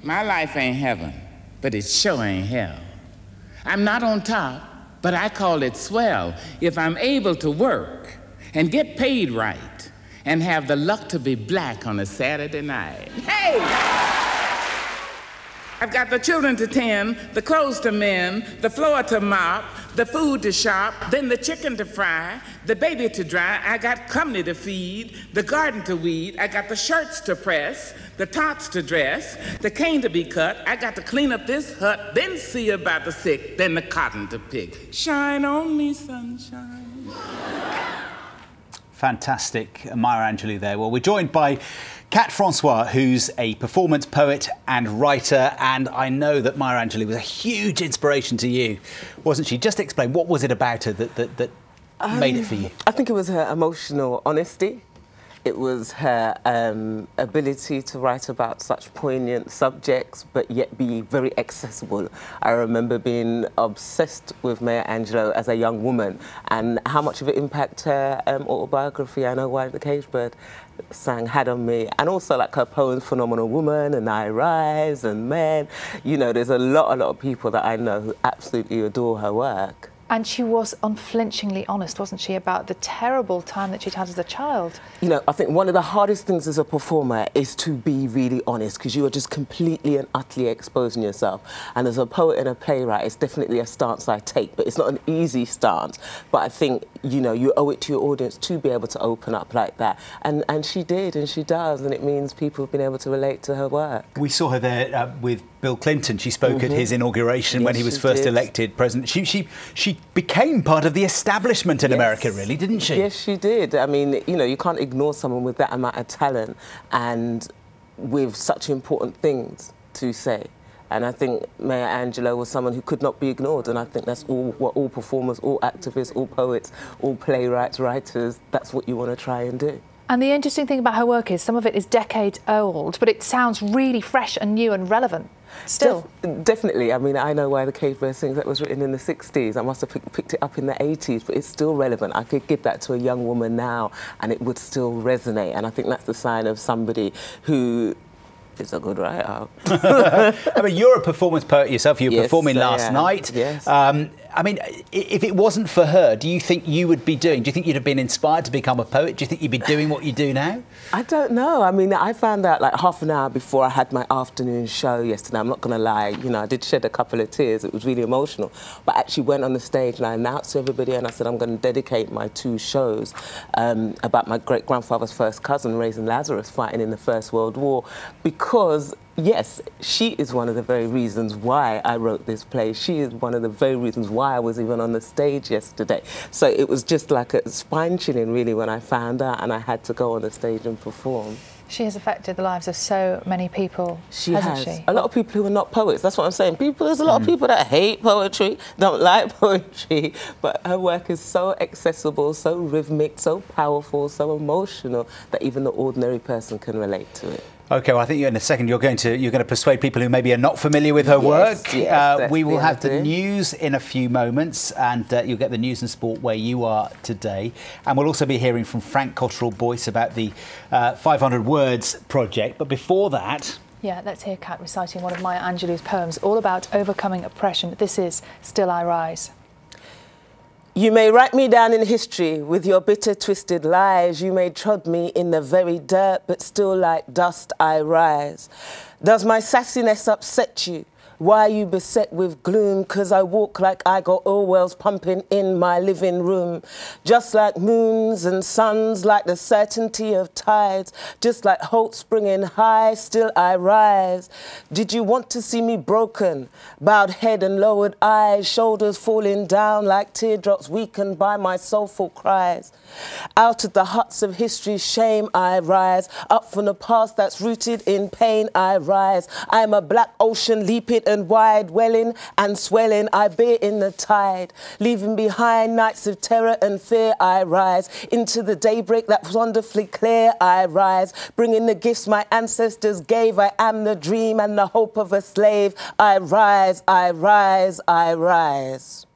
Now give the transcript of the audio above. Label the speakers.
Speaker 1: My life ain't heaven, but it sure ain't hell. I'm not on top, but I call it swell if I'm able to work and get paid right and have the luck to be black on a Saturday night. Hey! I've got the children to tend, the clothes to mend, the floor to mop, the food to shop, then the chicken to fry, the baby to dry. I got company to feed, the garden to weed. I got the shirts to press, the tots to dress, the cane to be cut. I got to clean up this hut, then see about the sick, then the cotton to pick. Shine on me, sunshine.
Speaker 2: Fantastic, Maya Angelou there. Well, we're joined by Francois, who's a performance poet and writer, and I know that Maya Angelou was a huge inspiration to you, wasn't she? Just explain, what was it about her that made it for you?
Speaker 3: I think it was her emotional honesty. It was her ability to write about such poignant subjects, but yet be very accessible. I remember being obsessed with Maya Angelou as a young woman, and how much of an impact her autobiography, I Know Why the Cage Bird sang, had on me. And also like her poems, Phenomenal Woman and I Rise and Men. You know, there's a lot of people that I know who absolutely adore her work.
Speaker 4: And she was unflinchingly honest, wasn't she, about the terrible time that she'd had as a child?
Speaker 3: You know, I think one of the hardest things as a performer is to be really honest, because you are just completely and utterly exposing yourself. And as a poet and a playwright, it's definitely a stance I take, but it's not an easy stance. But I think, you know, you owe it to your audience to be able to open up like that. And she did, and she does, and it means people have been able to relate to her work.
Speaker 2: We saw her there with Bill Clinton. She spoke at his inauguration when he was first elected president. She became part of the establishment in America, really, didn't she?
Speaker 3: Yes, she did. I mean, you know, you can't ignore someone with that amount of talent and with such important things to say. And I think Maya Angelou was someone who could not be ignored, and I think that's what all performers, all activists, all poets, all playwrights, writers, that's what you want to try and do.
Speaker 4: And the interesting thing about her work is some of it is decades old, but it sounds really fresh and new and relevant still.
Speaker 3: Definitely. I mean, I Know Why the Cage Bird Sings, that was written in the 60s. I must have picked it up in the 80s, but it's still relevant. I could give that to a young woman now and it would still resonate. And I think that's the sign of somebody who is a good writer.
Speaker 2: I mean, you're a performance poet yourself. You were performing last night.
Speaker 3: Yes.
Speaker 2: I mean, if it wasn't for her, do you think you would be doing? Do you think you'd have been inspired to become a poet? Do you think you'd be doing what you do now?
Speaker 3: I don't know. I mean, I found out like half an hour before I had my afternoon show yesterday. I'm not going to lie. You know, I did shed a couple of tears. It was really emotional. But I actually went on the stage and I announced to everybody and I said, I'm going to dedicate my 2 shows about my great-grandfather's first cousin, raising Lazarus, fighting in the First World War, because yes, she is one of the very reasons why I wrote this play. She is one of the very reasons why I was even on the stage yesterday. So it was just like a spine chilling, really, when I found out and I had to go on the stage and perform.
Speaker 4: She has affected the lives of so many people, hasn't she?
Speaker 3: A lot of people who are not poets, that's what I'm saying. There's a lot of people that hate poetry, don't like poetry, but her work is so accessible, so rhythmic, so powerful, so emotional, that even the ordinary person can relate to it.
Speaker 2: OK, well, I think in a second you're going to persuade people who maybe are not familiar with her work.
Speaker 3: Yes,
Speaker 2: we will have the news in a few moments, and you'll get the news and sport where you are today. And we'll also be hearing from Frank Cottrell-Boyce about the 500 Words project. But before that...
Speaker 4: Yeah, let's hear Kat reciting one of Maya Angelou's poems, all about overcoming oppression. This is Still I Rise.
Speaker 3: You may write me down in history with your bitter, twisted lies. You may trod me in the very dirt, but still like dust I rise. Does my sassiness upset you? Why are you beset with gloom? 'Cause I walk like I got oil wells pumping in my living room. Just like moons and suns, like the certainty of tides. Just like hope springing high, still I rise. Did you want to see me broken? Bowed head and lowered eyes, shoulders falling down like teardrops weakened by my soulful cries. Out of the huts of history's shame I rise. Up from the past that's rooted in pain I rise. I am a black ocean leaping and wide, welling and swelling, I bear in the tide. Leaving behind nights of terror and fear, I rise. Into the daybreak that's wonderfully clear, I rise. Bringing the gifts my ancestors gave, I am the dream and the hope of a slave. I rise, I rise, I rise.